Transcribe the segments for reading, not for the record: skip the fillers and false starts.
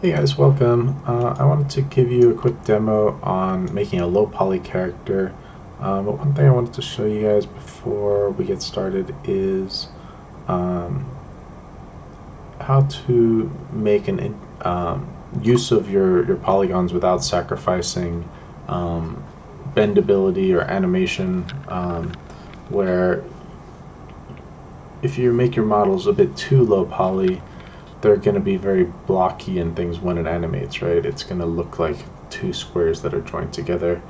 Hey guys, welcome. I wanted to give you a quick demo on making a low poly character. But one thing I wanted to show you guys before we get started is um, how to make an use of your polygons without sacrificing um, bendability or animation, where if you make your models a bit too low poly, they're going to be very blocky and things when it animates, right? It's going to look like two squares that are joined together.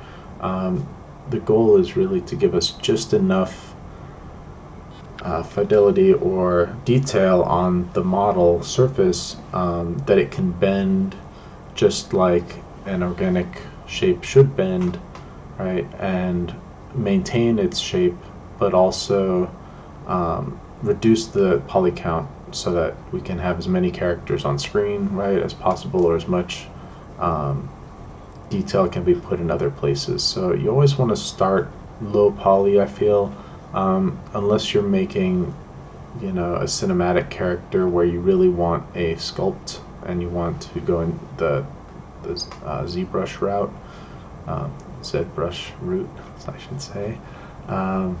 Um, the goal is really to give us just enough fidelity or detail on the model surface that it can bend just like an organic shape should bend, right? And maintain its shape, but also reduce the poly count so that we can have as many characters on screen, right, as possible, or as much um, detail can be put in other places. So you always want to start low poly, I feel, unless you're making, a cinematic character where you really want a sculpt and you want to go in the ZBrush route, ZBrush route, I should say. Um,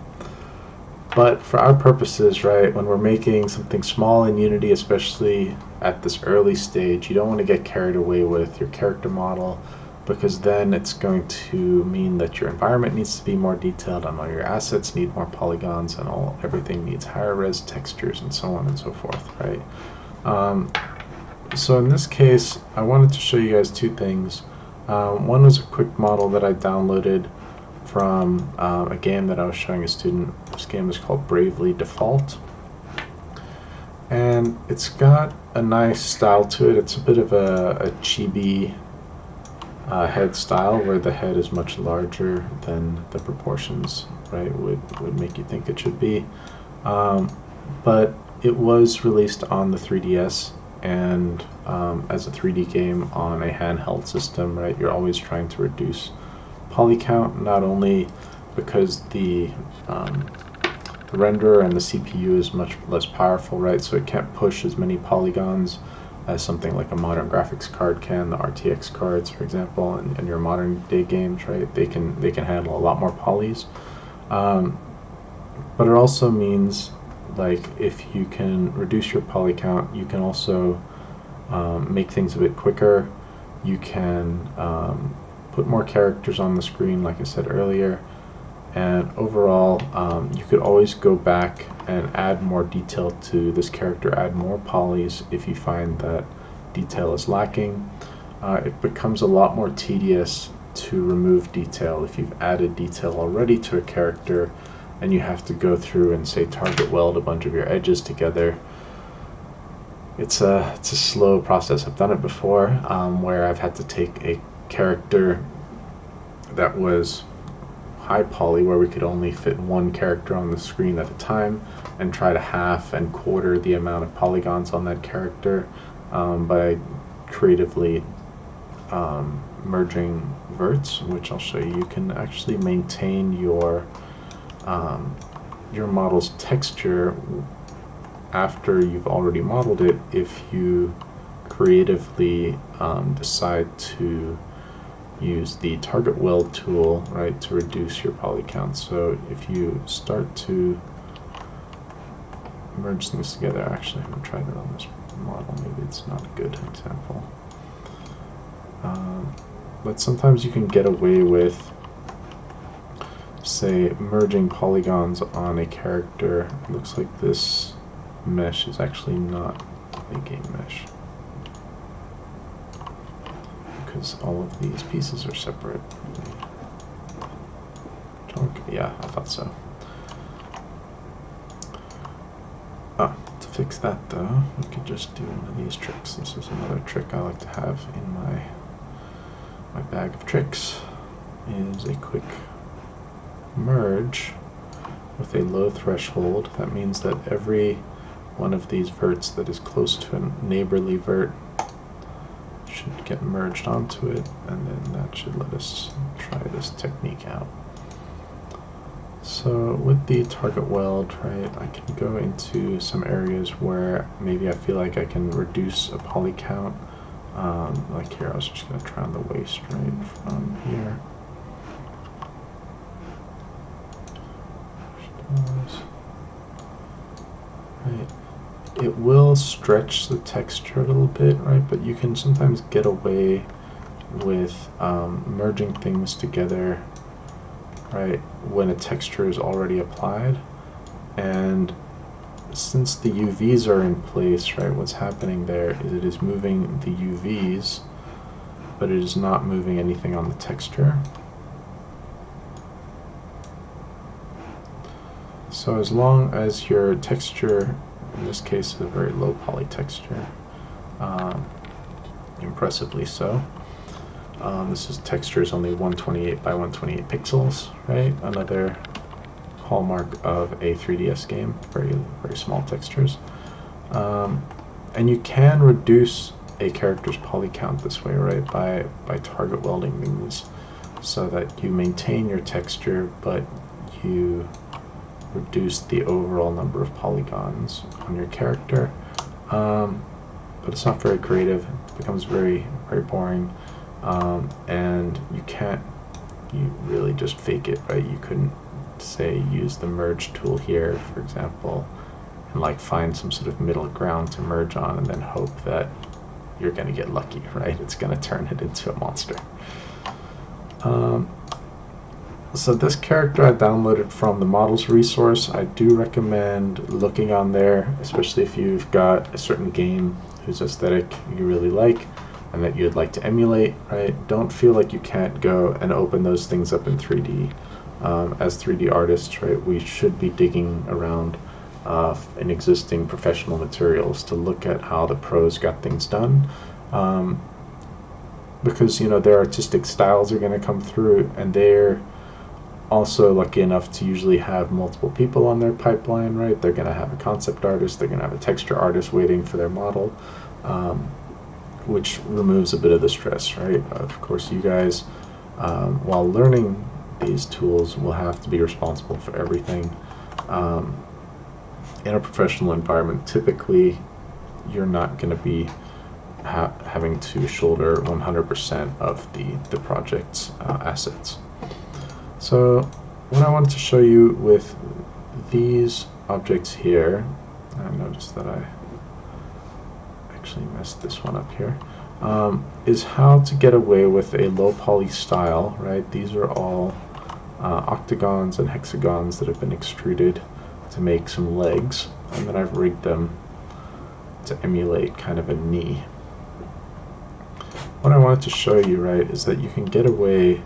but for our purposes, right, when we're making something small in Unity, especially at this early stage, you don't want to get carried away with your character model, because then it's going to mean that your environment needs to be more detailed and all your assets need more polygons and everything needs higher res textures and so on and so forth, right? So in this case, I wanted to show you guys two things. One was a quick model that I downloaded from a game that I was showing a student. This game is called Bravely Default, and it's got a nice style to it. It's a bit of a chibi head style where the head is much larger than the proportions, right, would make you think it should be. But it was released on the 3DS and as a 3D game on a handheld system, right? You're always trying to reduce poly count, not only because the renderer and the CPU is much less powerful, right? So it can't push as many polygons as something like a modern graphics card can. The RTX cards, for example, and your modern day games, right? They can handle a lot more polys. But it also means, like, if you can reduce your poly count, you can also make things a bit quicker. You can put more characters on the screen, like I said earlier, and overall you could always go back and add more detail to this character, add more polys if you find that detail is lacking. It becomes a lot more tedious to remove detail if you've added detail already to a character and you have to go through and, say, target weld a bunch of your edges together. It's a slow process. I've done it before, where I've had to take a character that was high poly, where we could only fit one character on the screen at a time, and try to half and quarter the amount of polygons on that character by creatively merging verts, which I'll show you. You can actually maintain your model's texture after you've already modeled it if you creatively decide to use the target weld tool, right, to reduce your poly count. So if you start to merge things together, actually I haven't tried it on this model, maybe it's not a good example. But sometimes you can get away with, say, merging polygons on a character. It looks like this mesh is actually not a game mesh, because all of these pieces are separate. Yeah, I thought so. To fix that though, we could just do one of these tricks. This is another trick I like to have in my bag of tricks, is a quick merge with a low threshold. That means that every one of these verts that is close to a neighborly vert should get merged onto it, and then that should let us try this technique out. So with the target weld, right, I can go into some areas where maybe I feel like I can reduce a poly count Like here, I was just going to try on the waist right from here. Right. It will stretch the texture a little bit, right? But you can sometimes get away with merging things together, right, when a texture is already applied. And since the UVs are in place, right, what's happening there is it is moving the UVs, but it is not moving anything on the texture. So as long as your texture, in this case, is a very low poly texture, impressively so. This is texture is only 128 by 128 pixels, right? Another hallmark of a 3DS game, very small textures. And you can reduce a character's poly count this way, right? By target welding things so that you maintain your texture, but you reduce the overall number of polygons on your character. But it's not very creative. It becomes very boring. And you really just fake it, right? You couldn't, say, use the merge tool here, for example, and like find some sort of middle ground to merge on and then hope that you're going to get lucky, right? It's going to turn it into a monster. So this character I downloaded from the models resource. I do recommend looking on there, especially if you've got a certain game whose aesthetic you really like and that you'd like to emulate, right? Don't feel like you can't go and open those things up in 3D. As 3D artists, right, we should be digging around in existing professional materials to look at how the pros got things done. Because, you know, their artistic styles are going to come through, and they're also lucky enough to usually have multiple people on their pipeline, right? They're going to have a concept artist, they're going to have a texture artist waiting for their model, which removes a bit of the stress, right? Of course, you guys, while learning these tools, will have to be responsible for everything. In a professional environment, typically, you're not going to be having to shoulder 100% of the project's assets. So what I wanted to show you with these objects here, I noticed that I actually messed this one up here, is how to get away with a low poly style, right? These are all octagons and hexagons that have been extruded to make some legs, and then I've rigged them to emulate kind of a knee. What I wanted to show you, right, is that you can get away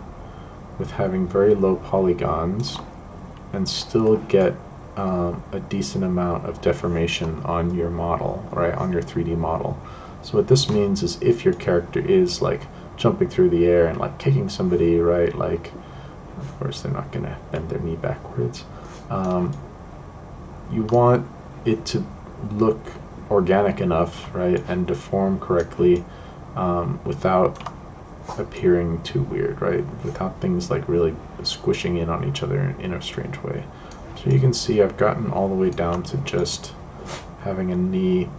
with having very low polygons and still get a decent amount of deformation on your model, right, on your 3D model. So what this means is if your character is like jumping through the air and like kicking somebody, right, like, of course they're not going to bend their knee backwards, you want it to look organic enough, right, and deform correctly without appearing too weird, right, without things like really squishing in on each other in a strange way. So you can see I've gotten all the way down to just having a knee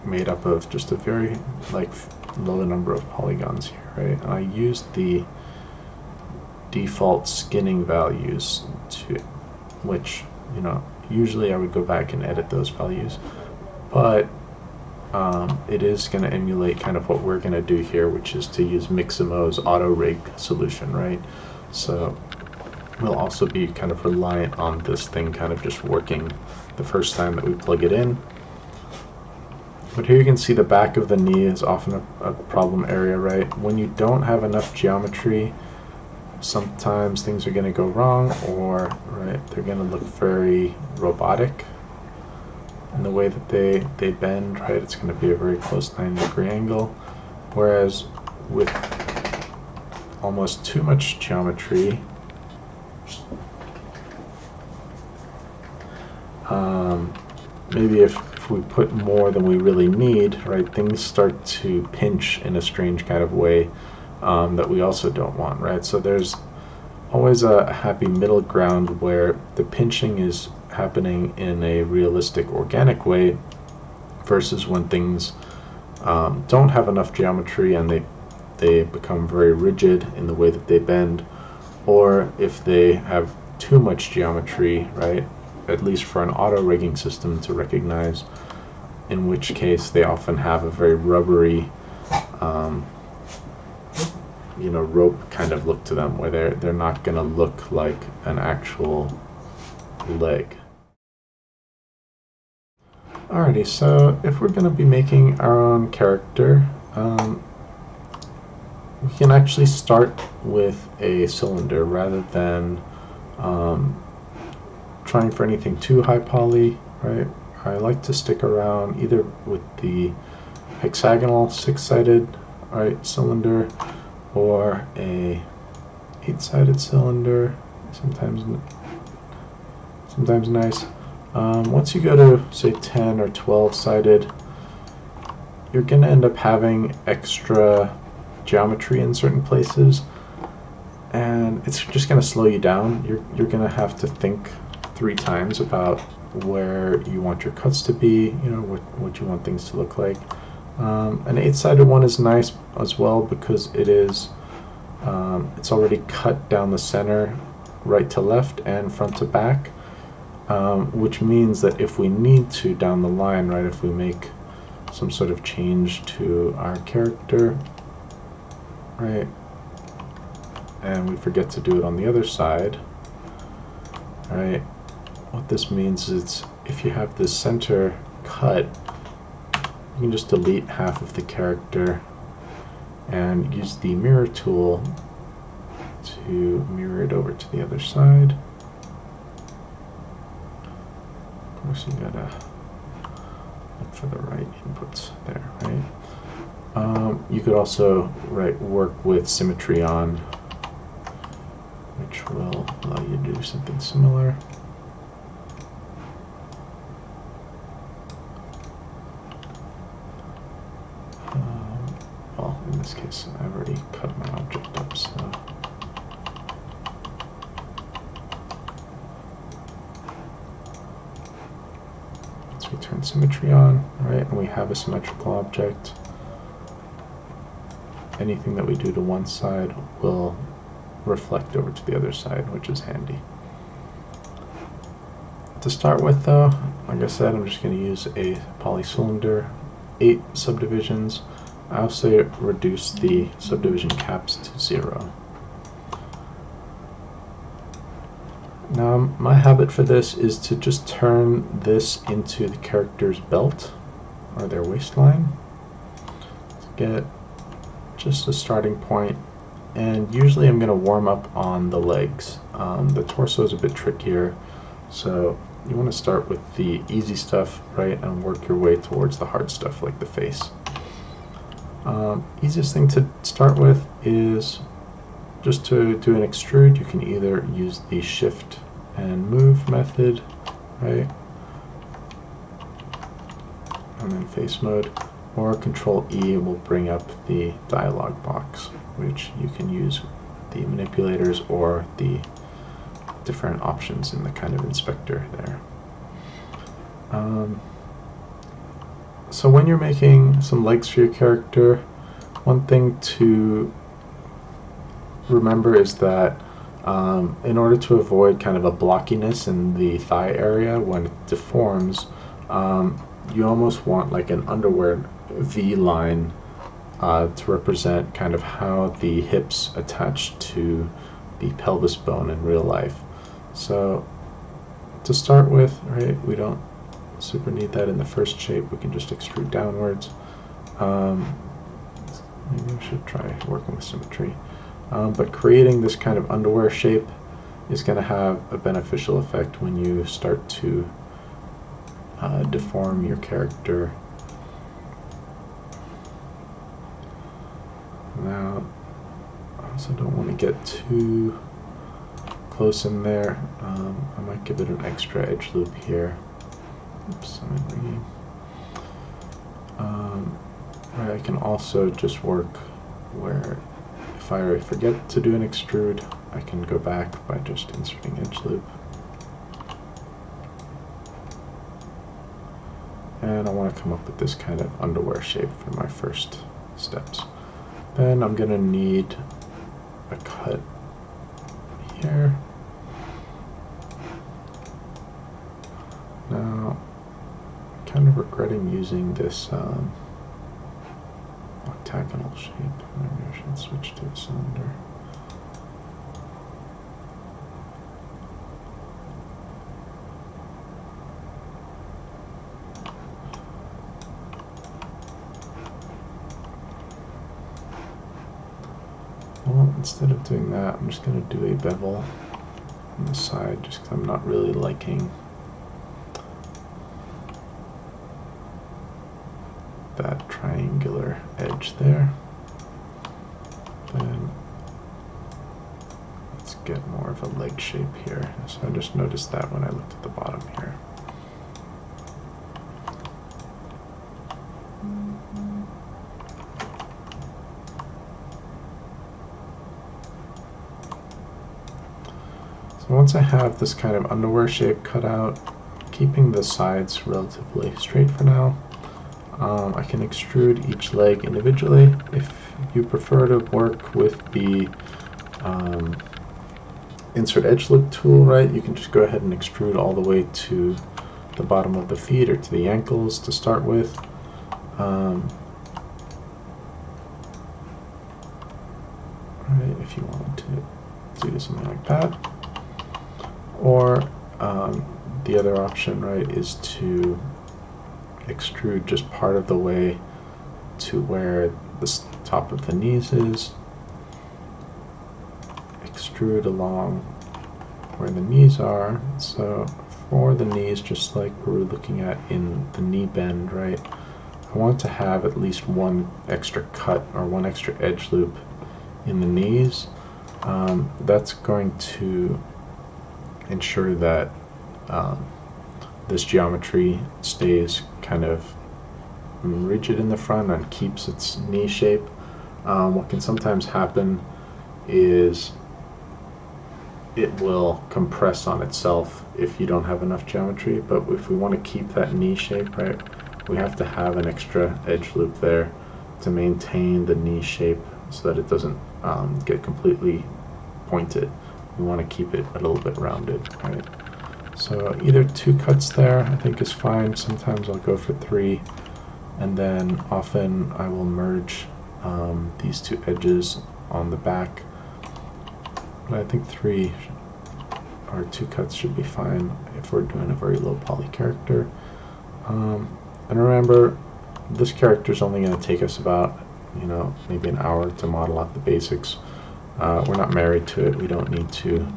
made up of just a very like low number of polygons here, right, and I used the default skinning values to which, you know, usually I would go back and edit those values, but it is going to emulate kind of what we're going to do here, which is to use Mixamo's auto rig solution, right? So we'll also be kind of reliant on this thing kind of just working the first time that we plug it in. But here you can see the back of the knee is often a problem area, right? When you don't have enough geometry, sometimes things are going to go wrong, or right, they're going to look very robotic in the way that they bend, right? It's going to be a very close 90-degree angle, whereas with almost too much geometry, maybe if we put more than we really need, right, things start to pinch in a strange kind of way that we also don't want, right? So there's always a happy middle ground where the pinching is happening in a realistic, organic way versus when things don't have enough geometry and they become very rigid in the way that they bend, or if they have too much geometry, right? At least for an auto rigging system to recognize, in which case they often have a very rubbery, rope kind of look to them, where they're not going to look like an actual leg. Alrighty, so if we're going to be making our own character, we can actually start with a cylinder rather than trying for anything too high poly, right? I like to stick around either with the hexagonal 6-sided, right, cylinder, or a 8-sided cylinder. Sometimes nice. Once you go to say 10 or 12-sided, you're going to end up having extra geometry in certain places, and it's just going to slow you down. You're going to have to think 3 times about where you want your cuts to be, what you want things to look like. An 8-sided one is nice as well because it is it's already cut down the center, right to left and front to back, which means that if we need to down the line, right, if we make some sort of change to our character, right, and we forget to do it on the other side, right, what this means is if you have this center cut, you can just delete half of the character and use the mirror tool to mirror it over to the other side. Of course, you gotta look for the right inputs there, right? You could also work with symmetry on, which will allow you to do something similar. Well, in this case, I've already cut my object up, so. Once we turn symmetry on, right, and we have a symmetrical object, anything that we do to one side will reflect over to the other side, which is handy. To start with, though, like I said, I'm just going to use a polycylinder, 8 subdivisions. I also reduce the subdivision caps to 0. Now, my habit for this is to just turn this into the character's belt or their waistline to get just a starting point. And usually I'm going to warm up on the legs. The torso is a bit trickier, so you want to start with the easy stuff, right, and work your way towards the hard stuff like the face. Easiest thing to start with is just to do an extrude. You can either use the shift and move method, right, and then face mode, or Control E will bring up the dialog box, which you can use the manipulators or the different options in the kind of inspector there. So when you're making some legs for your character, one thing to remember is that in order to avoid kind of a blockiness in the thigh area when it deforms, you almost want like an underwear V line to represent kind of how the hips attach to the pelvis bone in real life. So to start with, right, we don't super need that in the first shape. We can just extrude downwards. Maybe I should try working with symmetry. But creating this kind of underwear shape is going to have a beneficial effect when you start to deform your character. Now, I also don't want to get too close in there. I might give it an extra edge loop here. Oops, I'm ringing. I can also just work where if I forget to do an extrude, I can go back by just inserting edge loop. And and I want to come up with this kind of underwear shape for my first steps. Then I'm going to need a cut here. Now, I'm kind of regretting using this octagonal shape. Maybe I should switch to a cylinder. Well, instead of doing that, I'm just going to do a bevel on the side, just because I'm not really liking that triangular edge there. Then let's get more of a leg shape here. So I just noticed that when I looked at the bottom here. So once I have this kind of underwear shape cut out, keeping the sides relatively straight for now, I can extrude each leg individually. If you prefer to work with the insert edge loop tool, right, you can just go ahead and extrude all the way to the bottom of the feet or to the ankles to start with. Right, if you wanted to do something like that. Or the other option, right, is to extrude just part of the way to where the top of the knees is. Extrude along where the knees are. So for the knees, just like we were looking at in the knee bend, right, I want to have at least one extra cut or one extra edge loop in the knees. That's going to ensure that this geometry stays kind of rigid in the front and keeps its knee shape. What can sometimes happen is it will compress on itself if you don't have enough geometry, but if we want to keep that knee shape, right, we have to have an extra edge loop there to maintain the knee shape so that it doesn't get completely pointed. We want to keep it a little bit rounded, right? So either 2 cuts there I think is fine. Sometimes I'll go for 3, and then often I will merge these 2 edges on the back. But I think 3 or 2 cuts should be fine if we're doing a very low poly character. And remember, this character is only going to take us about, maybe an hour to model out the basics. We're not married to it. We don't need to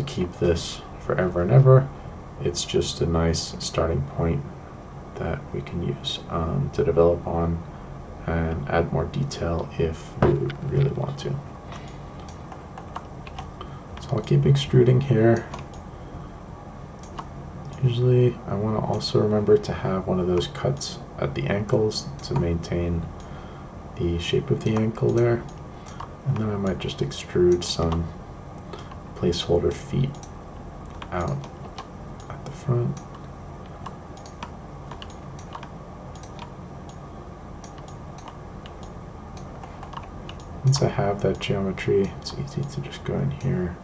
keep this forever and ever. It's just a nice starting point that we can use to develop on and add more detail if we really want to. So I'll keep extruding here. Usually I want to also remember to have one of those cuts at the ankles to maintain the shape of the ankle there. And then I might just extrude some placeholder feet out at the front. Once I have that geometry, it's easy to just go in here,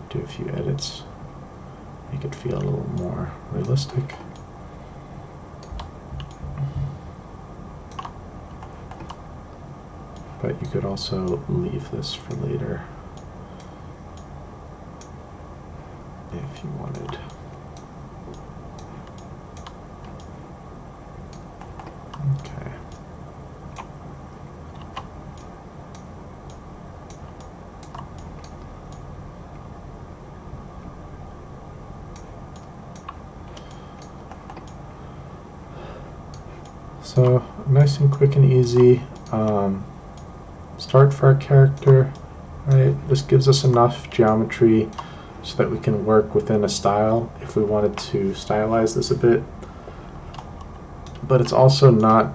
do a few edits, make it feel a little more realistic. But you could also leave this for later if you wanted. Okay. So nice and quick and easy. Start for our character, right? This gives us enough geometry so that we can work within a style if we wanted to stylize this a bit. But it's also not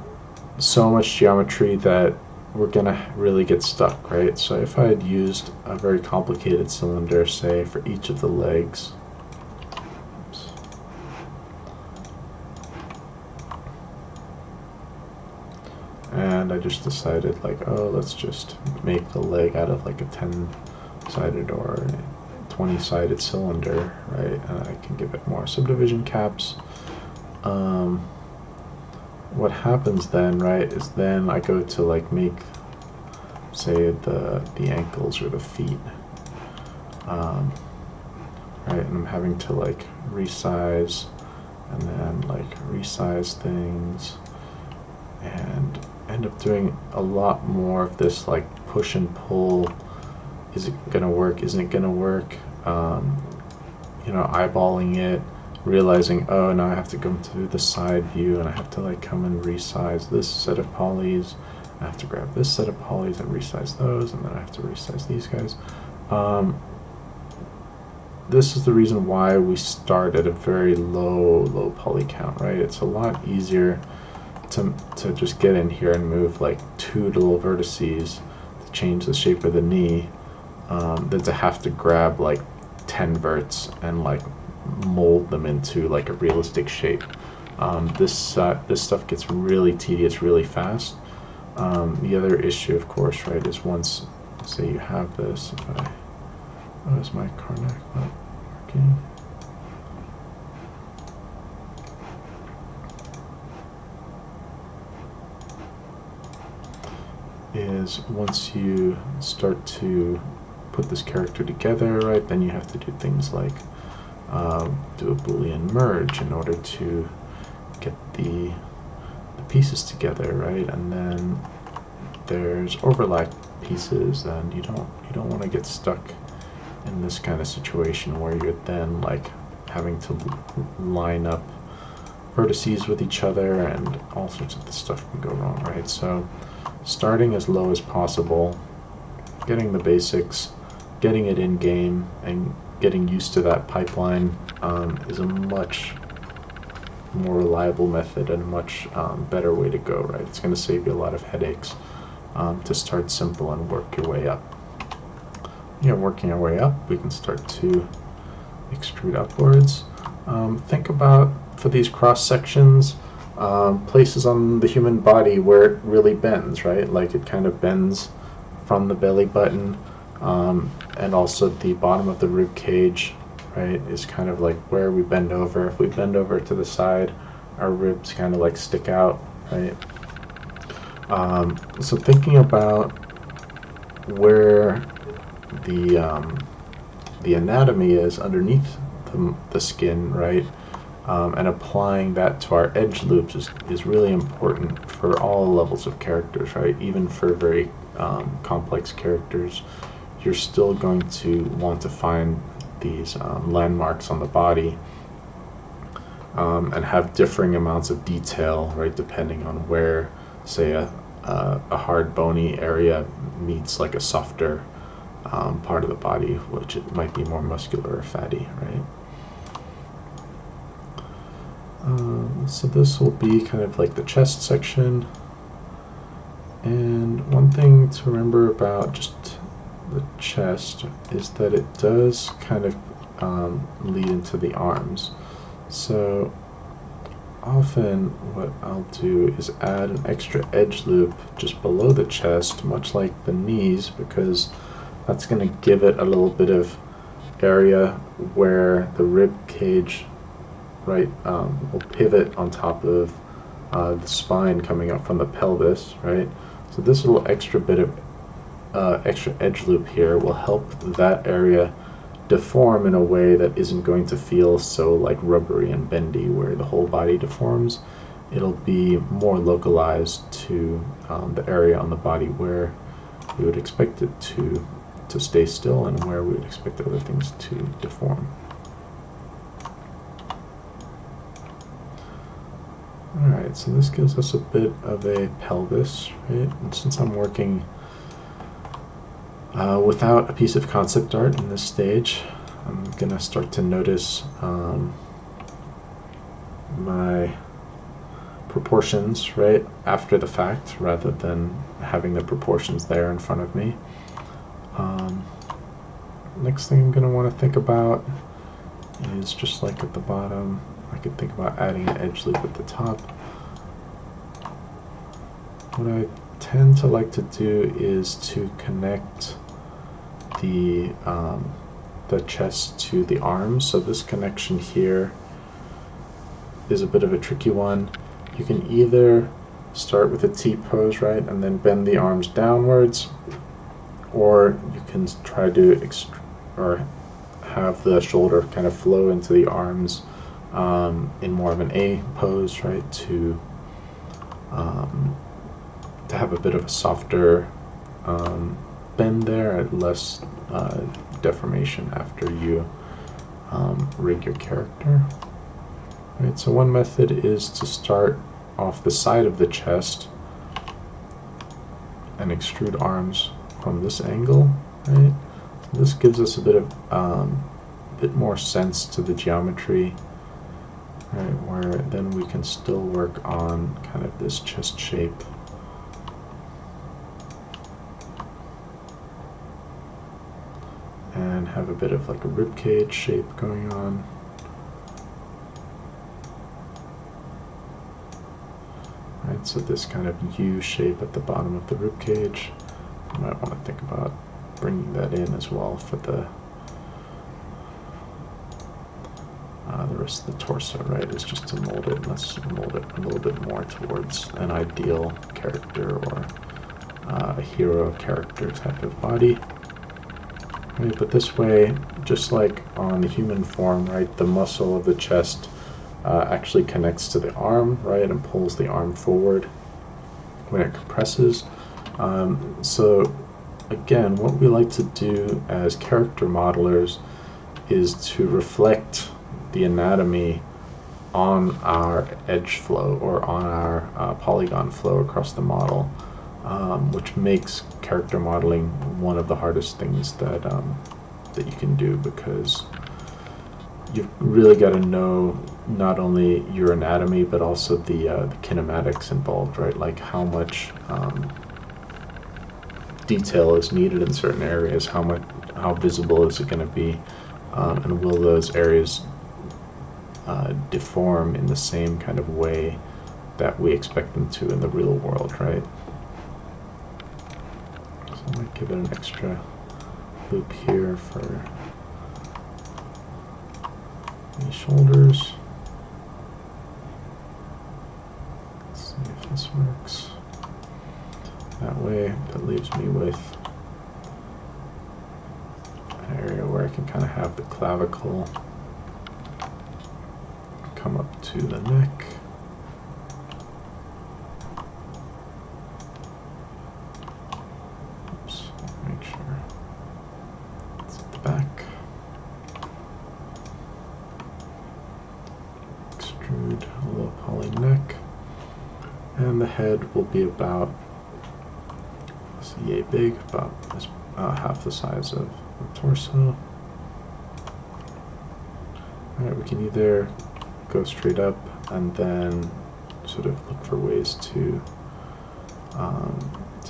so much geometry that we're gonna really get stuck, right? So if I had used a very complicated cylinder, say for each of the legs, and I just decided like, oh, let's just make the leg out of like a 10-sided or 20-sided cylinder, right? And I can give it more subdivision caps. What happens then, right, is then I go to like make, say, the ankles or the feet, right, and I'm having to like resize and then like resize things and end up doing a lot more of this like push and pull. Is it gonna work? Isn't it gonna work? You know, eyeballing it, realizing, oh, now I have to go to the side view and I have to like come and resize this set of polys. I have to grab this set of polys and resize those, and then I have to resize these guys. This is the reason why we start at a very low poly count, right? It's a lot easier to just get in here and move like 2 little vertices to change the shape of the knee, than to have to grab like 10 verts and like mold them into like a realistic shape. This stuff gets really tedious really fast. The other issue, of course, right, is once, say you have this, if I, oh, is my Karnak not working? Is once you start to put this character together, right, then you have to do things like do a Boolean merge in order to get the pieces together, right? And then there's overlap pieces, and you don't want to get stuck in this kind of situation where you're then like having to line up vertices with each other, and all sorts of stuff can go wrong, right? So starting as low as possible, getting the basics, getting it in game, and getting used to that pipeline is a much more reliable method and a much better way to go, right? It's going to save you a lot of headaches to start simple and work your way up. Working our way up, we can start to extrude upwards. Think about, for these cross sections, places on the human body where it really bends, right? Like it kind of bends from the belly button, and also the bottom of the rib cage, right, is kind of like where we bend over. If we bend over to the side, our ribs kind of like stick out, right? So thinking about where the anatomy is underneath the skin, right, and applying that to our edge loops is really important for all levels of characters, right? Even for very complex characters, you're still going to want to find these landmarks on the body, and have differing amounts of detail, right, depending on where, say, a hard bony area meets like a softer part of the body, which it might be more muscular or fatty, right? So this will be kind of like the chest section. And one thing to remember about just the chest is that it does kind of lead into the arms. So often what I'll do is add an extra edge loop just below the chest, much like the knees, because that's going to give it a little bit of area where the rib cage, right, will pivot on top of the spine coming up from the pelvis, right? So this little extra bit of extra edge loop here will help that area deform in a way that isn't going to feel so like rubbery and bendy where the whole body deforms. It'll be more localized to the area on the body where we would expect it to stay still and where we would expect other things to deform. Alright, so this gives us a bit of a pelvis, right? And since I'm working without a piece of concept art in this stage, I'm going to start to notice my proportions, right, after the fact, rather than having the proportions there in front of me. Next thing I'm going to want to think about is, just like at the bottom, I could think about adding an edge loop at the top. what I tend to like to do is to connect the chest to the arms. So this connection here is a bit of a tricky one. You can either start with a T pose, right, and then bend the arms downwards, or you can try to or have the shoulder kind of flow into the arms in more of an A pose, right, to have a bit of a softer bend there, less deformation after you rig your character. Right, so one method is to start off the side of the chest and extrude arms from this angle, right? This gives us a bit more sense to the geometry, right? Where then we can still work on kind of this chest shape. And have a bit of like a ribcage shape going on. Right, so this kind of U shape at the bottom of the ribcage, you might want to think about bringing that in as well for the rest of the torso, right, is just to mold it. Let's mold it a little bit more towards an ideal character or a hero character type of body. Right, but this way, just like on the human form, right, the muscle of the chest actually connects to the arm, right, and pulls the arm forward when it compresses. So again, what we like to do as character modelers is to reflect the anatomy on our edge flow or on our polygon flow across the model, which makes character modeling one of the hardest things that you can do, because you've really got to know not only your anatomy but also the kinematics involved, right? Like how much detail is needed in certain areas, how visible is it going to be, and will those areas deform in the same kind of way that we expect them to in the real world, right? So I might give it an extra loop here for the shoulders. Let's see if this works. That way, that leaves me with an area where I can kind of have the clavicle come up to the neck. Oops, make sure it's at the back. Extrude a low poly neck. And the head will be about, yay big, about half the size of the torso. Alright, we can either go straight up and then sort of look for ways to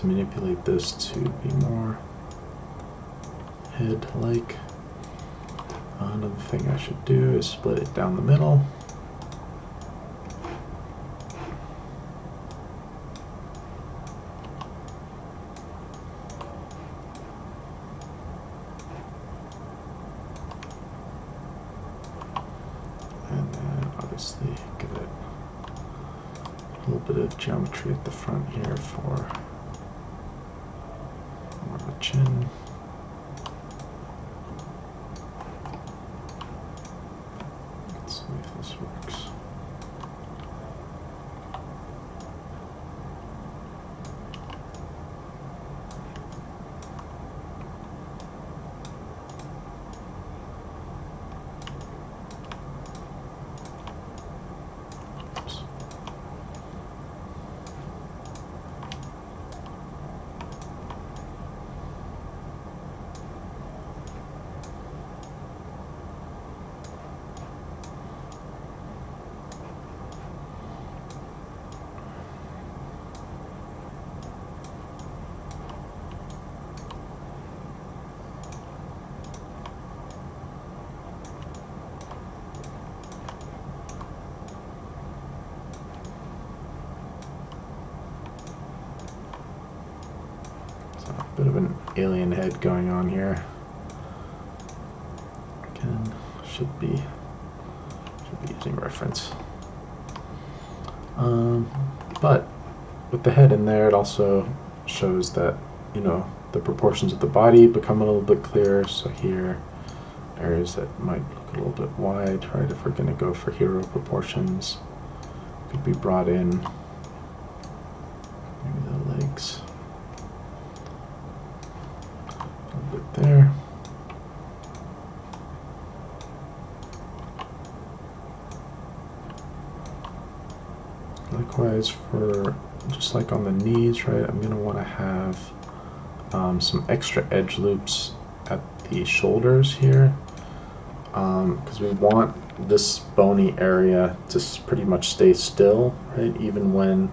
manipulate this to be more head-like. Another thing I should do is split it down the middle. Give it a little bit of geometry at the front here for more of a chin. Let's see if this works. So a bit of an alien head going on here. Again, should be using reference. But with the head in there, it also shows that, you know, the proportions of the body become a little bit clearer. So here, areas that might look a little bit wide, right? If we're going to go for hero proportions, could be brought in. Maybe the legs a little bit there. Likewise, for just like on the knees, right? I'm going to want to have some extra edge loops at the shoulders here, because we want this bony area to pretty much stay still, right? Even when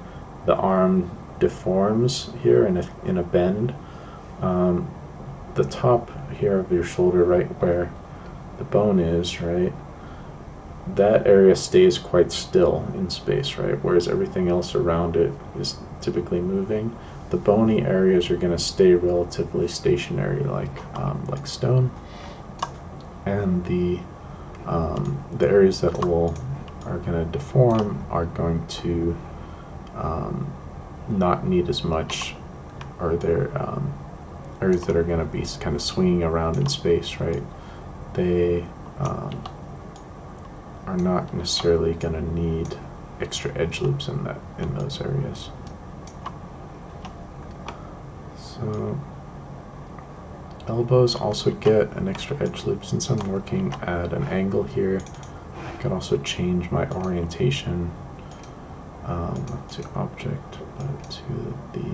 the arm deforms here in a bend, the top here of your shoulder, right where the bone is, right? That area stays quite still in space, right? Whereas everything else around it is typically moving. The bony areas are going to stay relatively stationary, like stone, and the areas that are going to deform are going to not need as much, or they're areas that are going to be kind of swinging around in space, right? They are not necessarily going to need extra edge loops in those areas. So elbows also get an extra edge loop. Since I'm working at an angle here, I can also change my orientation, not to object, but to the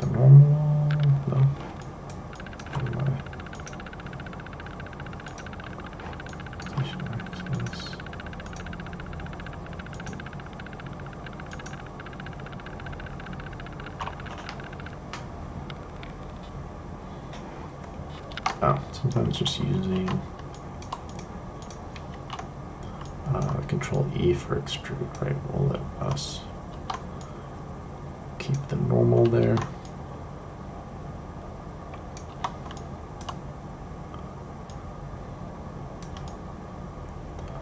normal. No. Sometimes just using Control E for extrude, right, will let us keep the normal there.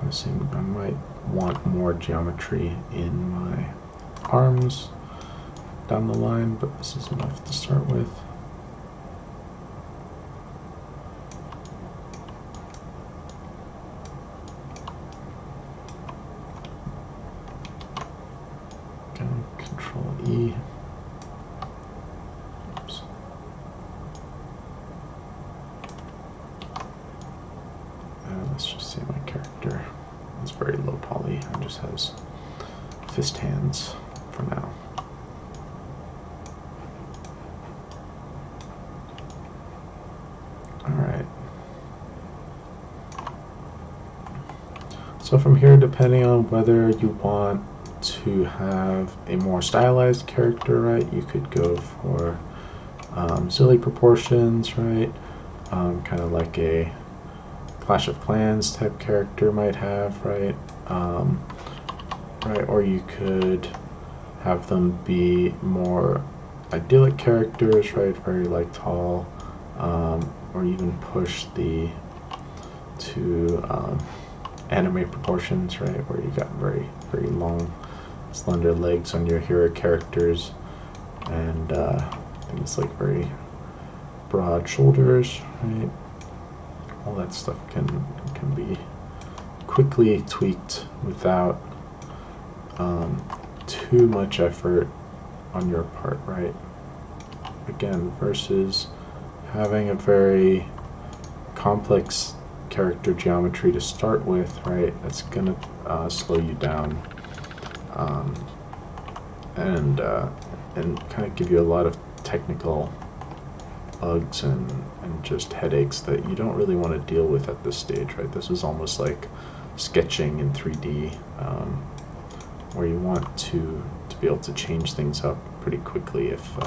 I might want more geometry in my arms down the line, but this is enough to start with. Control E. Oops. Let's just say my character is very low poly and just has fist hands for now. Alright. So from here, depending on whether you want to have a more stylized character, right, you could go for silly proportions, right, kind of like a Clash of Clans type character might have, right, right, or you could have them be more idyllic characters, right, very like tall, or even push to anime proportions, right, where you got very, very long, slender legs on your hero characters, and things like very broad shoulders, right? All that stuff can be quickly tweaked without too much effort on your part, right? Again, versus having a very complex character geometry to start with, right? That's gonna slow you down, and kind of give you a lot of technical bugs and just headaches that you don't really want to deal with at this stage, right? This is almost like sketching in 3D, where you want to be able to change things up pretty quickly if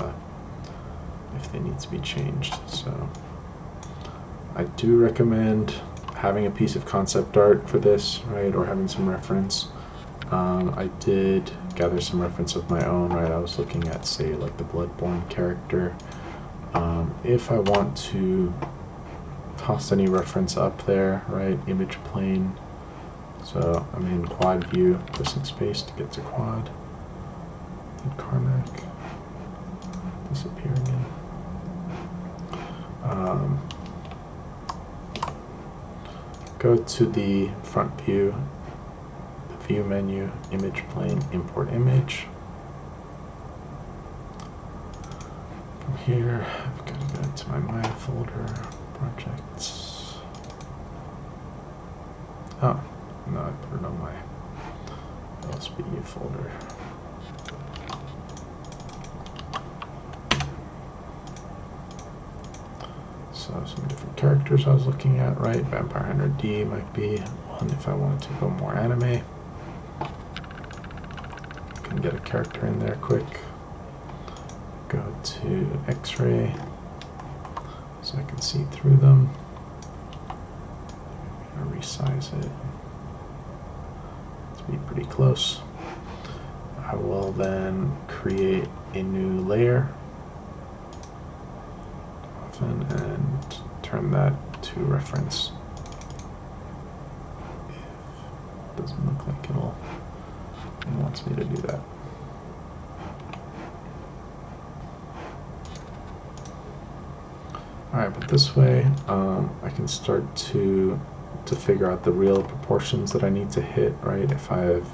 they need to be changed. So I do recommend having a piece of concept art for this, right, or having some reference. I did gather some reference of my own, right? I was looking at, say, like the Bloodborne character. If I want to toss any reference up there, right? Image plane. So I'm in quad view, pressing space to get to quad. And Karnak. Disappear again. Go to the front view, the view menu, image plane, import image. From here, I've got to go to my Maya folder, projects. Oh, no, I put it on my LSPU folder. So some different characters I was looking at, right? Vampire Hunter D might be one if I wanted to go more anime. Can get a character in there quick. Go to X-ray so I can see through them. I'm gonna resize it to be pretty close. I will then create a new layer and turn that to reference. It doesn't look like it wants me to do that. Alright, but this way I can start to figure out the real proportions that I need to hit, right? If I have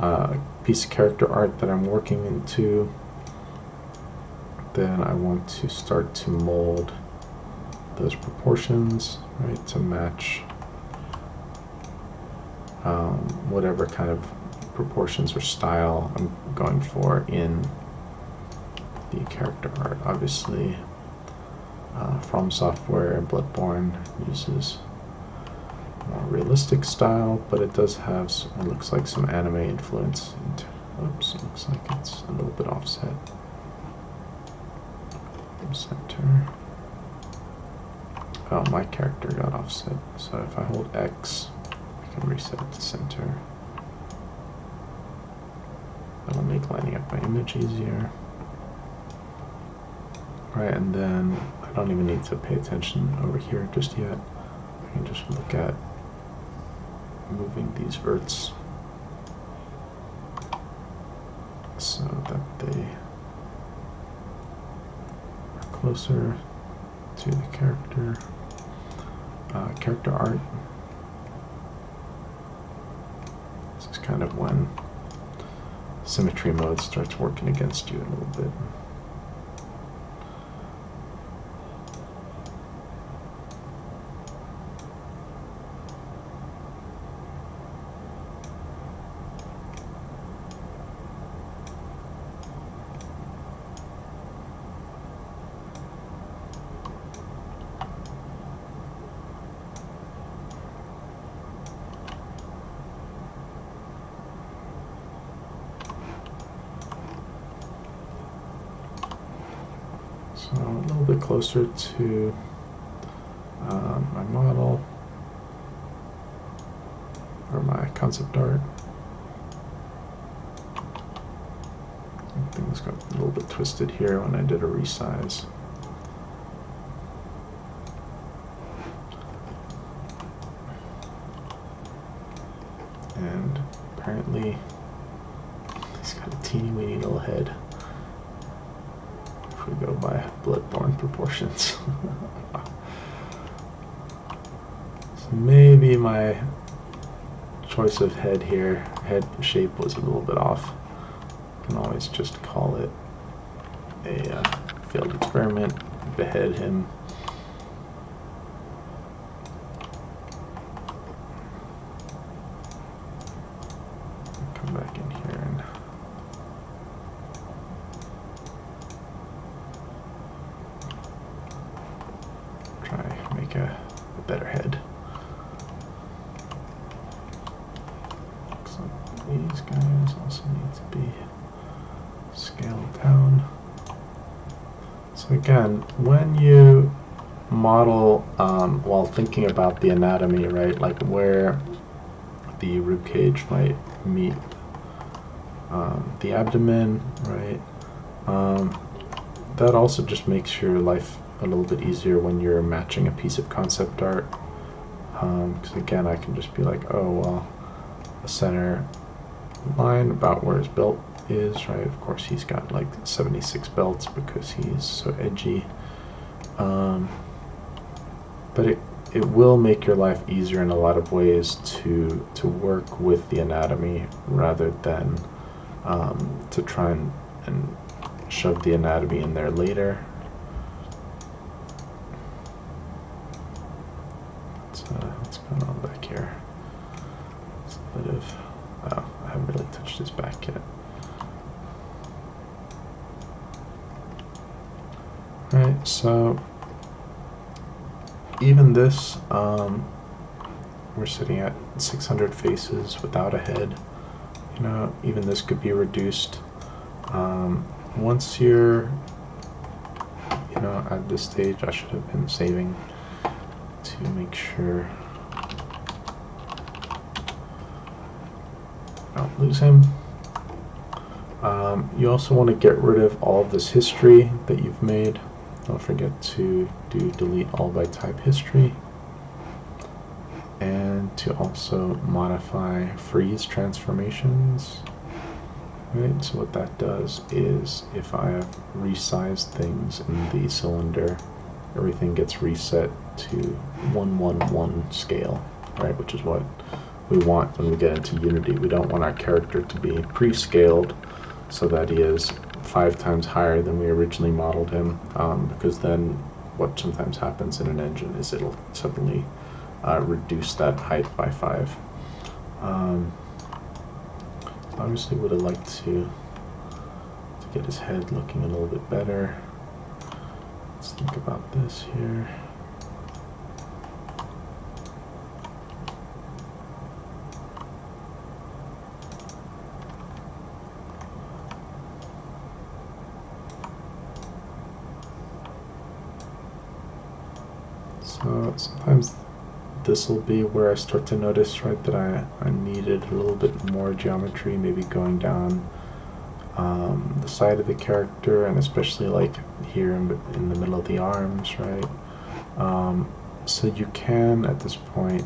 a piece of character art that I'm working into, then I want to start to mold those proportions, right, to match whatever kind of proportions or style I'm going for in the character art. Obviously, From Software, Bloodborne uses more realistic style, but it does have, it looks like, some anime influence. Oops, it looks like it's a little bit offset. Center. Oh, my character got offset. So if I hold X, I can reset it to center. That'll make lining up my image easier. Right, and then I don't even need to pay attention over here just yet. I can just look at moving these verts so that they closer to the character. Character art. This is kind of when symmetry mode starts working against you a little bit. So a little bit closer to my model or my concept art. Things got a little bit twisted here when I did a resize. And apparently he's got a teeny weeny little head. We go by Bloodborne proportions. So maybe my choice of head shape was a little bit off. I can always just call it a failed experiment, behead him. Come back in here and make a better head. Looks like these guys also need to be scaled down. So again, when you model while thinking about the anatomy, right, like where the ribcage might meet the abdomen, right? That also just makes your life a little bit easier when you're matching a piece of concept art. Because again, I can just be like, oh, well, the center line about where his belt is, right? Of course, he's got like 76 belts because he's so edgy. But it will make your life easier in a lot of ways to work with the anatomy rather than to try and shove the anatomy in there later. What's going on back here? It's a bit of, oh, I haven't really touched his back yet. Right, so even this, we're sitting at 600 faces without a head. You know, even this could be reduced. Once you're, you know, at this stage, I should have been saving to make sure I don't lose him. You also want to get rid of all of this history that you've made. Don't forget to do delete all by type history, and to also modify freeze transformations. Right, so what that does is if I have resized things in the cylinder, everything gets reset to 1:1:1 scale, right, which is what we want when we get into Unity. We don't want our character to be pre-scaled so that he is 5 times higher than we originally modeled him, because then what sometimes happens in an engine is it'll suddenly reduce that height by 5. Obviously would have liked to get his head looking a little bit better. Let's think about this here. So sometimes this will be where I start to notice, right, that I needed a little bit more geometry, maybe going down the side of the character, and especially like here in the middle of the arms, right? So you can, at this point,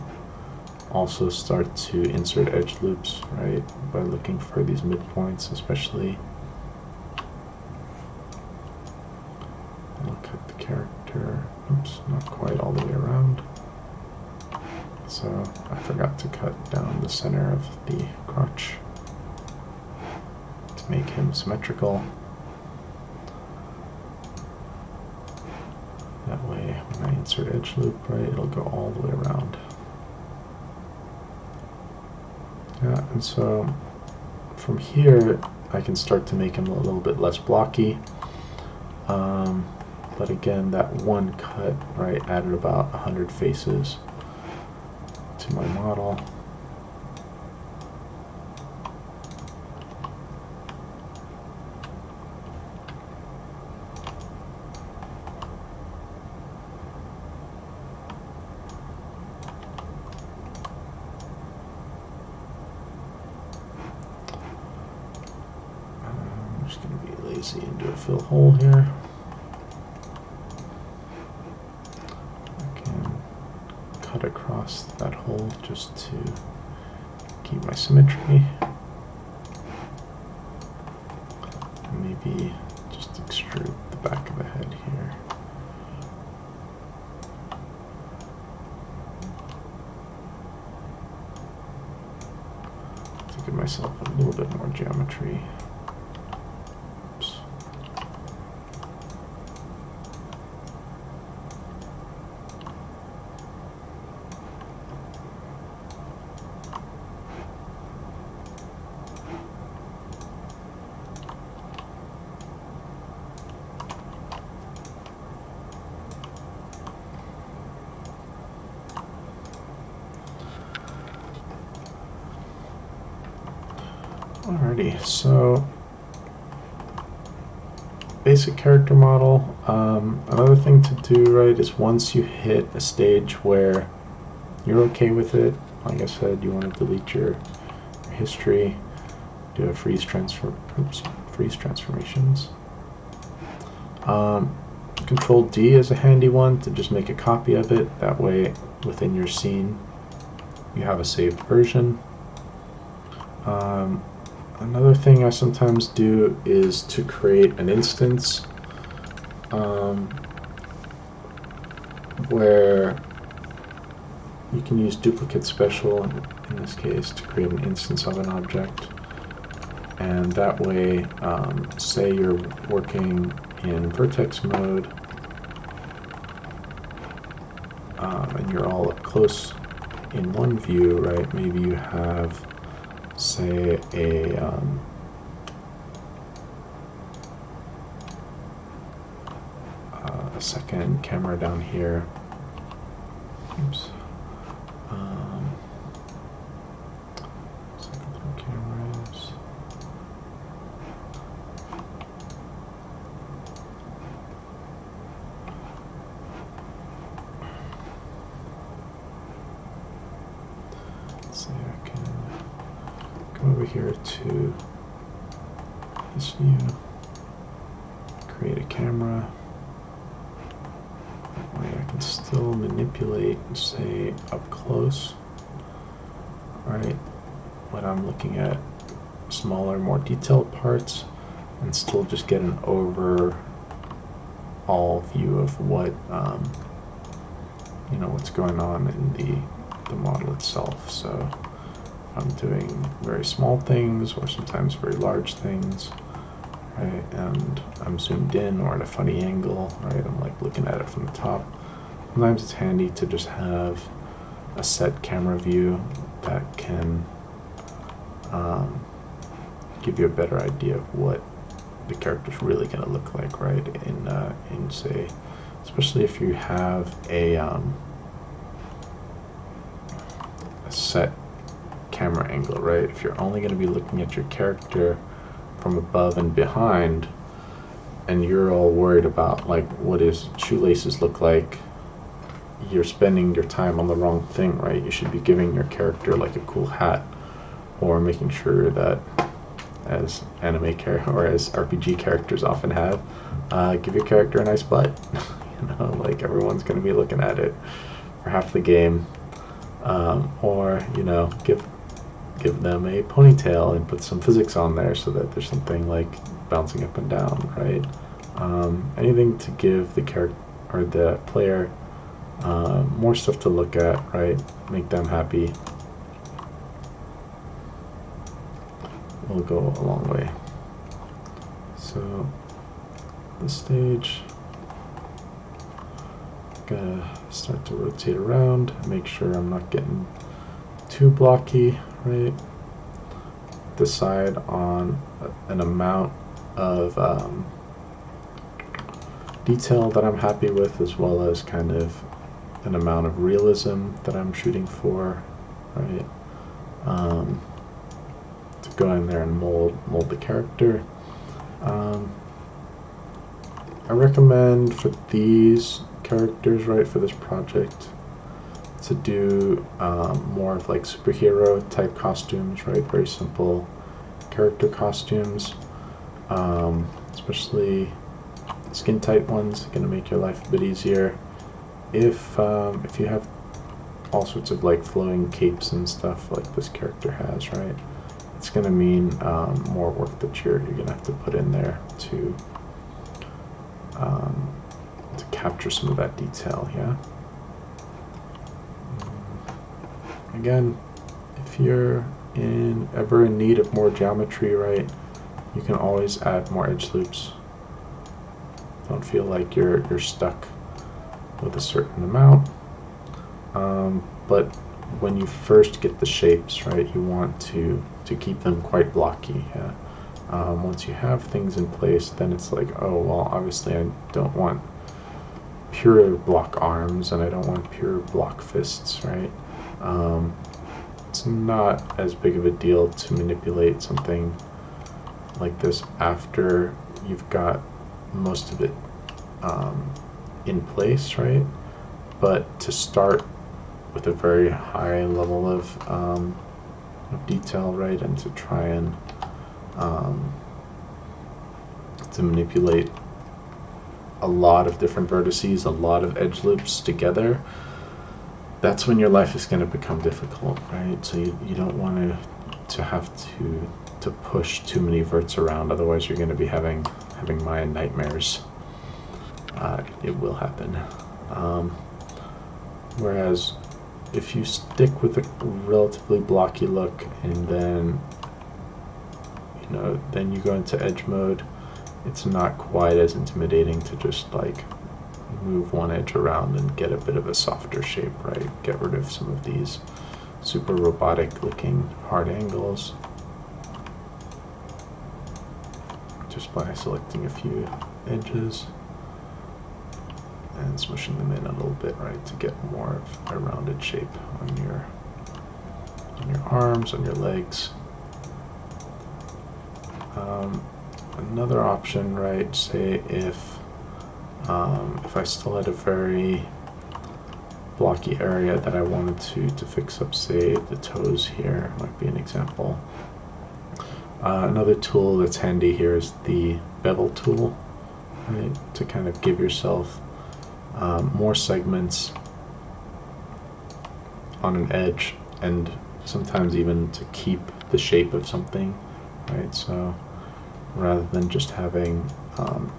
also start to insert edge loops, right, by looking for these midpoints, especially. I'll cut the character, oops, not quite all the way around. So I forgot to cut down the center of the crotch to make him symmetrical. That way, when I insert edge loop, right, it'll go all the way around. Yeah, and so from here, I can start to make him a little bit less blocky. But again, that one cut, right, added about 100 faces to my model. I'm just going to be lazy and do a fill hole here. Across that hole just to keep my symmetry. And maybe just extrude the back of the head here. To give myself a little bit more geometry. Oops. Alrighty, so basic character model. Another thing to do, right, is once you hit a stage where you're okay with it, like I said, you want to delete your history. Do a freeze transformations. Control D is a handy one to just make a copy of it. That way, within your scene, you have a saved version. Another thing I sometimes do is to create an instance where you can use duplicate special in this case to create an instance of an object. And that way, say you're working in vertex mode and you're all up close in one view, right? Maybe you have, say, a second camera down here. Oops. Second cameras. Let's see, I can come over here to this view, create a camera. I can still manipulate, say, up close, right, when I'm looking at smaller, more detailed parts, and still just get an overall view of what, what's going on in the model itself. So if I'm doing very small things, or sometimes very large things, right, and I'm zoomed in or at a funny angle, right, I'm like looking at it from the top. Sometimes it's handy to just have a set camera view that can give you a better idea of what the character's really going to look like, right, in say, especially if you have a set camera angle, right, if you're only going to be looking at your character from above and behind, and you're all worried about like what his shoelaces look like, you're spending your time on the wrong thing, right? You should be giving your character like a cool hat, or making sure that, as anime or as RPG characters often have, give your character a nice butt. Like everyone's going to be looking at it for half the game, or give them a ponytail and put some physics on there so that there's something like bouncing up and down, right? Anything to give the character or the player more stuff to look at, right? Make them happy. Will go a long way. So this stage, gonna start to rotate around, make sure I'm not getting too blocky, right? Decide on an amount of detail that I'm happy with, as well as kind of an amount of realism that I'm shooting for, right? To go in there and mold the character. I recommend for these characters, right, for this project, to do more of like superhero type costumes, right? Very simple character costumes, especially skin tight ones, going to make your life a bit easier. If you have all sorts of like flowing capes and stuff like this character has, right, it's going to mean more work that you're going to have to put in there to capture some of that detail. Yeah. Again, if you're ever in need of more geometry, right, you can always add more edge loops. Don't feel like you're stuck with a certain amount. But when you first get the shapes, right, you want to keep them quite blocky. Yeah. Once you have things in place, then it's like, oh, well, obviously I don't want pure block arms and I don't want pure block fists, right? It's not as big of a deal to manipulate something like this after you've got most of it in place, right? But to start with a very high level of detail, right, and to try and um, to manipulate a lot of different vertices, a lot of edge loops together, that's when your life is going to become difficult, right? So you don't want to have to push too many verts around, otherwise you're going to be having Maya nightmares. It will happen. Whereas if you stick with a relatively blocky look and then then you go into edge mode, it's not quite as intimidating to just like move one edge around and get a bit of a softer shape, right? Get rid of some of these super robotic looking hard angles just by selecting a few edges and smushing them in a little bit, right, to get more of a rounded shape on your arms, on your legs. Another option, right, say if I still had a very blocky area that I wanted to fix up, say the toes here might be an example. Another tool that's handy here is the bevel tool, right, to kind of give yourself more segments on an edge, and sometimes even to keep the shape of something, right? So rather than just having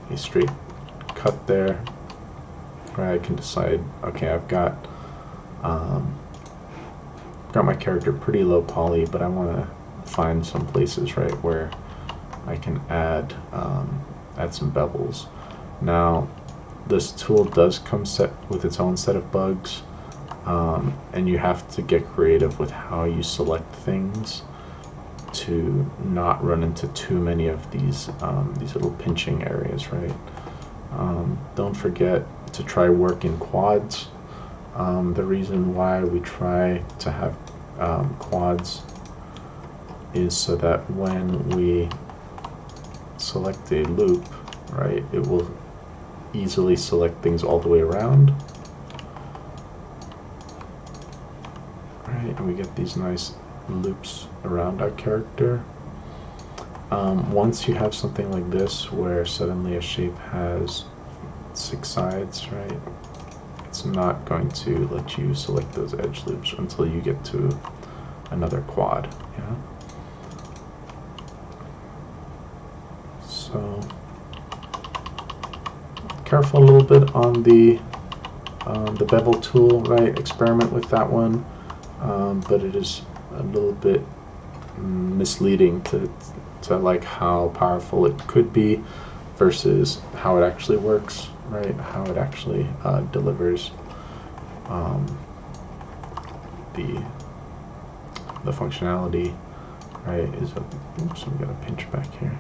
a straight cut there, right, I can decide, okay, I've got my character pretty low poly, but I want to find some places, right, where I can add some bevels. Now, this tool does come set with its own set of bugs, and you have to get creative with how you select things to not run into too many of these little pinching areas, right? Don't forget to try work in quads. The reason why we try to have quads is so that when we select a loop, right, it will easily select things all the way around, right, and we get these nice loops around our character. Once you have something like this where suddenly a shape has 6 sides, right, it's not going to let you select those edge loops until you get to another quad. Yeah. So careful a little bit on the bevel tool, right? Experiment with that one, but it is a little bit misleading to like how powerful it could be versus how it actually works, right? How it actually delivers the functionality, right? Oops, we got a pinch back here.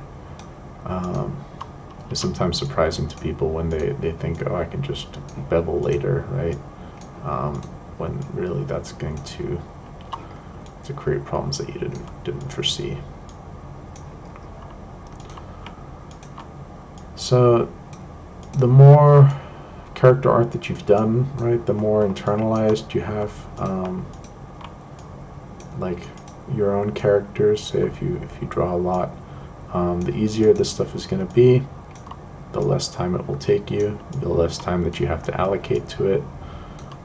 It's sometimes surprising to people when they think, oh, I can just bevel later, right? When really that's going to create problems that you didn't foresee. So the more character art that you've done, right, the more internalized you have like your own characters. Say if you draw a lot, the easier this stuff is going to be, the less time it will take you, the less time that you have to allocate to it.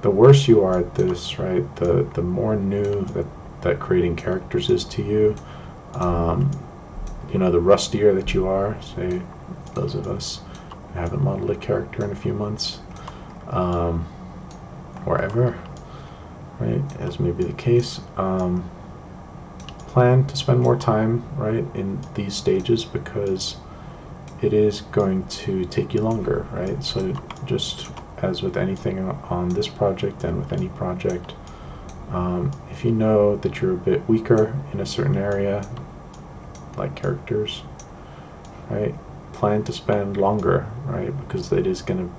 The worse you are at this, right, the more new that creating characters is to you. The rustier that you are, say those of us who haven't modeled a character in a few months, or ever, right, as may be the case, plan to spend more time, right, in these stages, because it is going to take you longer, right? So just as with anything on this project and with any project, if you know that you're a bit weaker in a certain area, like characters, right, plan to spend longer, right, because it is going to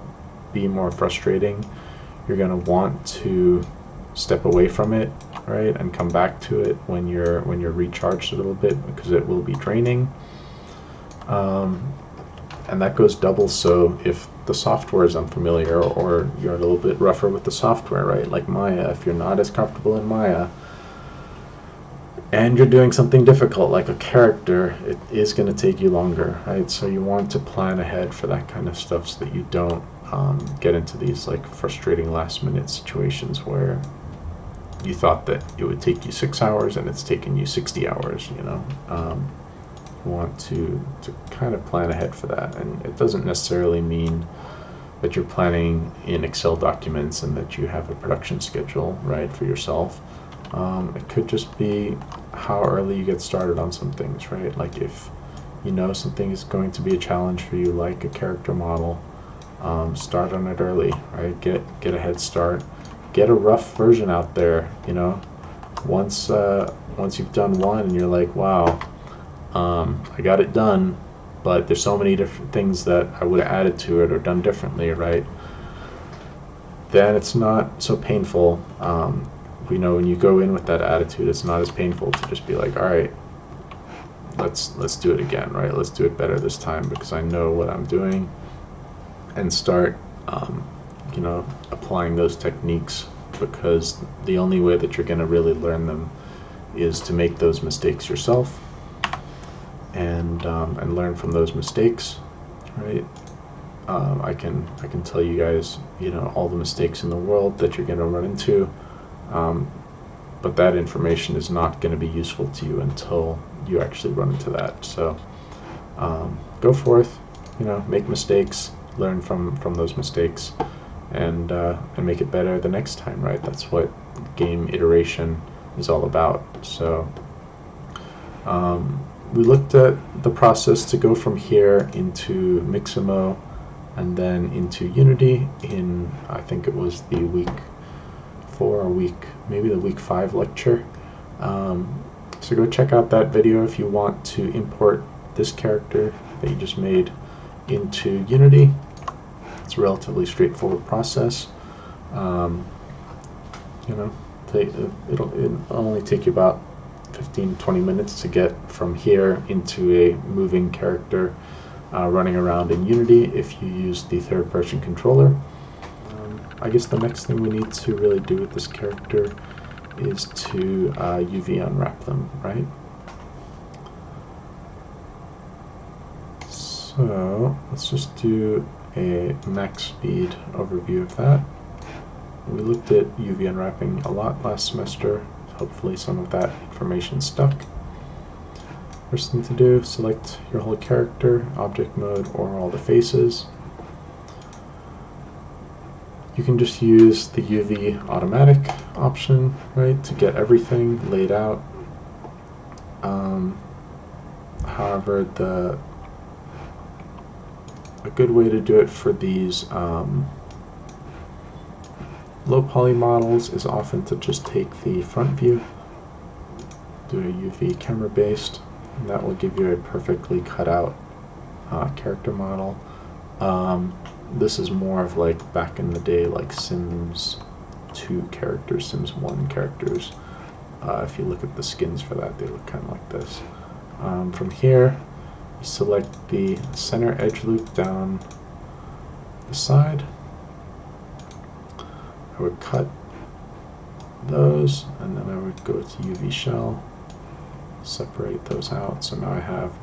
be more frustrating. You're going to want to step away from it, right, and come back to it when you're recharged a little bit, because it will be draining. And that goes double so if the software is unfamiliar or you're a little bit rougher with the software, right? Like Maya, if you're not as comfortable in Maya, and you're doing something difficult like a character, it is going to take you longer, right? So you want to plan ahead for that kind of stuff so that you don't get into these like frustrating last minute situations where you thought that it would take you 6 hours and it's taken you 60 hours, you know. You want to kind of plan ahead for that, and it doesn't necessarily mean that you're planning in Excel documents and that you have a production schedule, right, for yourself. It could just be how early you get started on some things, right? Like if you know something is going to be a challenge for you, like a character model, start on it early, right? Get a head start. Get a rough version out there, you know. Once you've done one and you're like, wow, I got it done, but there's so many different things that I would have added to it or done differently, right? Then it's not so painful. You know, when you go in with that attitude, it's not as painful to just be like, all right, let's do it again, right? Let's do it better this time because I know what I'm doing, and start, you know, applying those techniques, because the only way that you're going to really learn them is to make those mistakes yourself and learn from those mistakes, right? I can tell you guys, you know, all the mistakes in the world that you're going to run into. But that information is not going to be useful to you until you actually run into that. So go forth, you know, make mistakes, learn from those mistakes, and make it better the next time, right? That's what game iteration is all about. So we looked at the process to go from here into Mixamo and then into Unity in, I think it was the week 4 or maybe the week 5 lecture. So go check out that video if you want to import this character that you just made into Unity. It's a relatively straightforward process. You know, it'll only take you about 15-20 minutes to get from here into a moving character running around in Unity if you use the third-person controller. I guess the next thing we need to really do with this character is to UV unwrap them, right? So let's just do a max speed overview of that. We looked at UV unwrapping a lot last semester. Hopefully some of that information stuck. First thing to do, select your whole character, object mode, or all the faces. You can just use the UV automatic option, right, to get everything laid out. However, a good way to do it for these low poly models is often to just take the front view, do a UV camera based, and that will give you a perfectly cut out character model. This is more of like back in the day, like Sims 2 characters, Sims 1 characters. If you look at the skins for that, they look kind of like this. From here, you select the center edge loop down the side. I would cut those, and then I would go to UV shell, separate those out. So now I have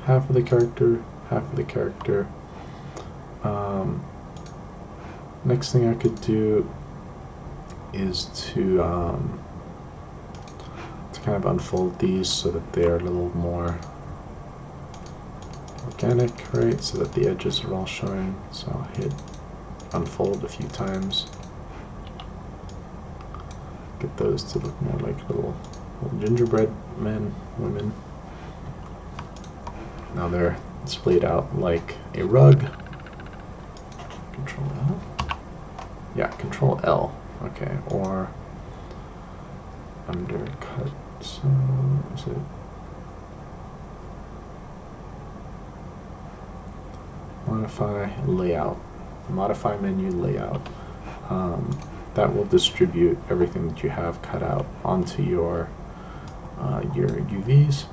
half of the character, half of the character. Next thing I could do is to kind of unfold these so that they are a little more organic, right? So that the edges are all showing. So I'll hit unfold a few times. Get those to look more like little gingerbread men, women. Now they're splayed out like a rug. Control L? Yeah, Control L. Okay, or undercut. So is it modify layout? Modify menu layout. That will distribute everything that you have cut out onto your UVs.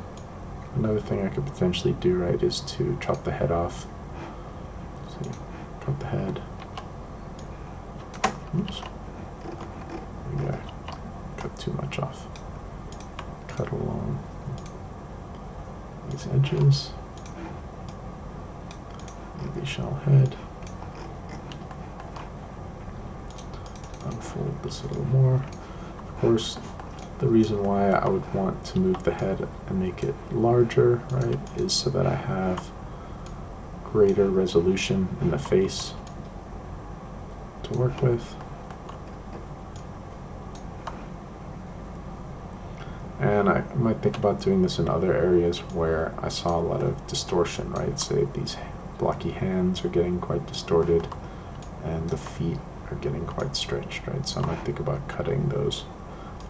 Another thing I could potentially do, right, is to chop the head off. So chop the head. Oops. Yeah, cut too much off. Cut along these edges. Maybe shell head. Unfold this a little more. Of course, the reason why I would want to move the head and make it larger, right, is so that I have greater resolution in the face to work with. And I might think about doing this in other areas where I saw a lot of distortion, right? Say these blocky hands are getting quite distorted and the feet are getting quite stretched, right? So I might think about cutting those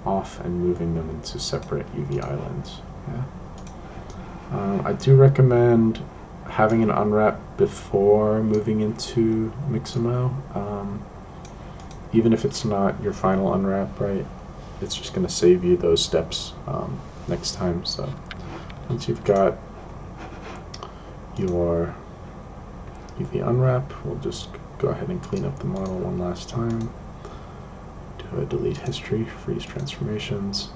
off and moving them into separate UV islands. Yeah. I do recommend having an unwrap before moving into Mixamo. Even if it's not your final unwrap, right? It's just going to save you those steps next time. So once you've got your UV unwrap, we'll just go ahead and clean up the model one last time. Do a delete history, freeze transformations,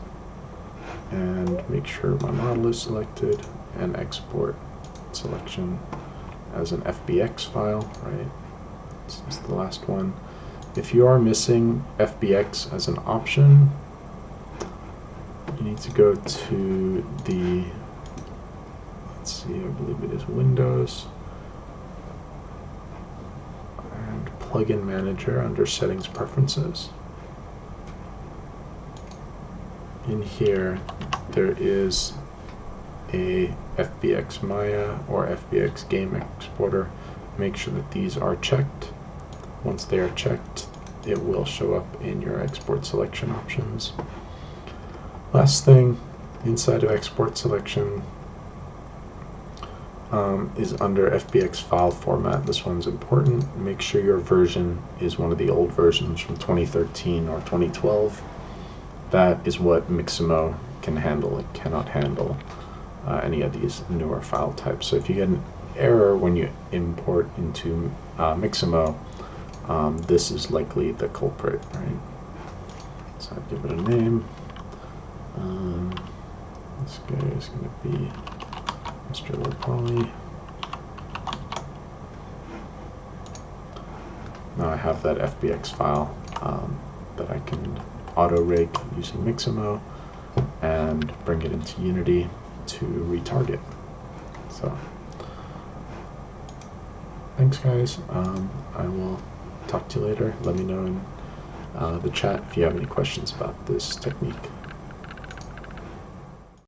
and make sure my model is selected, and export selection as an FBX file, right? This is the last one. If you are missing FBX as an option, you need to go to the, let's see, I believe it is Windows, and Plugin Manager under Settings Preferences. In here, there is a FBX Maya or FBX Game Exporter. Make sure that these are checked. Once they are checked, it will show up in your export selection options. Last thing, inside of export selection is under FBX file format. This one's important. Make sure your version is one of the old versions from 2013 or 2012. That is what Mixamo can handle. It cannot handle any of these newer file types. So if you get an error when you import into Mixamo, this is likely the culprit, right? So I'll give it a name. This guy is going to be Mr. Low Poly. Now I have that FBX file that I can auto-rig using Mixamo and bring it into Unity to retarget. So thanks guys. I will talk to you later. Let me know in the chat if you have any questions about this technique.